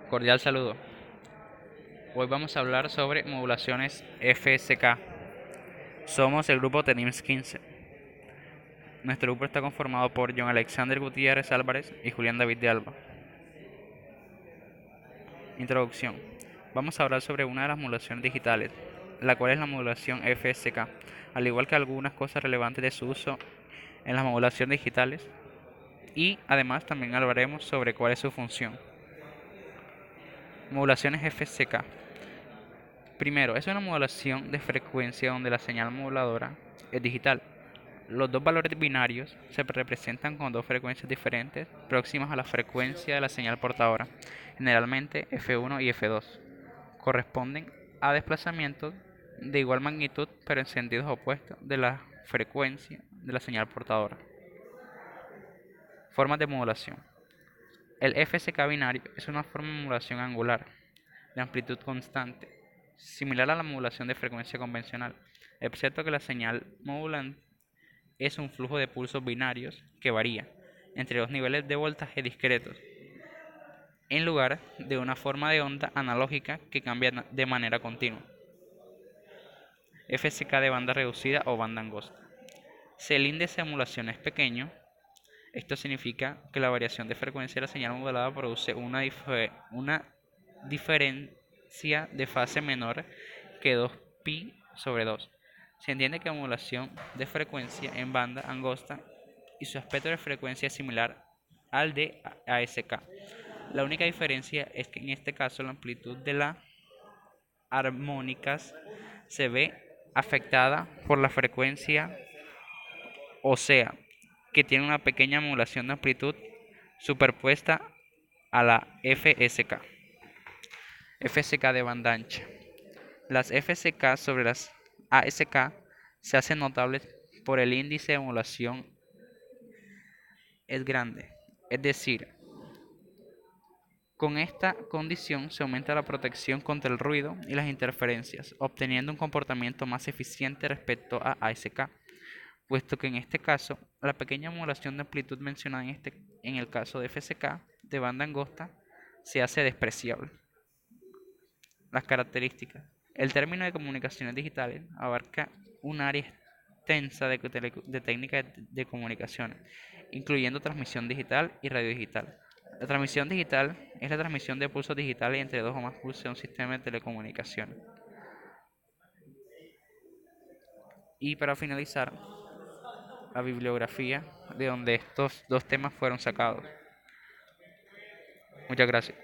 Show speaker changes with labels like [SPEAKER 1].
[SPEAKER 1] Cordial saludo. Hoy vamos a hablar sobre modulaciones FSK. Somos el grupo TENIMS 15. Nuestro grupo está conformado por John Alexander Gutiérrez Álvarez y Julián David de Alba. Introducción. Vamos a hablar sobre una de las modulaciones digitales, la cual es la modulación FSK, al igual que algunas cosas relevantes de su uso en las modulaciones digitales, y además también hablaremos sobre cuál es su función. Modulaciones FSK. Primero, es una modulación de frecuencia donde la señal moduladora es digital. Los dos valores binarios se representan con dos frecuencias diferentes próximas a la frecuencia de la señal portadora, generalmente F1 y F2. Corresponden a desplazamientos de igual magnitud pero en sentidos opuestos de la frecuencia de la señal portadora. Formas de modulación. El FSK binario es una forma de modulación angular de amplitud constante, similar a la modulación de frecuencia convencional, excepto que la señal modulante es un flujo de pulsos binarios que varía entre dos niveles de voltaje discretos, en lugar de una forma de onda analógica que cambia de manera continua. FSK de banda reducida o banda angosta. Si el índice de modulación es pequeño, esto significa que la variación de frecuencia de la señal modulada produce una diferencia de fase menor que 2π/2. Se entiende que la modulación de frecuencia en banda angosta y su espectro de frecuencia es similar al de ASK. La única diferencia es que en este caso la amplitud de las armónicas se ve afectada por la frecuencia, o sea, que tiene una pequeña modulación de amplitud superpuesta a la FSK. FSK de banda ancha. Las FSK sobre las ASK se hacen notables por el índice de modulación es grande, es decir, con esta condición se aumenta la protección contra el ruido y las interferencias, obteniendo un comportamiento más eficiente respecto a ASK, puesto que en este caso la pequeña modulación de amplitud mencionada en el caso de FSK de banda angosta se hace despreciable. Las características. El término de comunicaciones digitales abarca un área extensa de técnicas de comunicaciones, incluyendo transmisión digital y radio digital. La transmisión digital es la transmisión de pulsos digitales entre dos o más pulsos en un sistema de telecomunicaciones. Y para finalizar, la bibliografía de donde estos dos temas fueron sacados. Muchas gracias.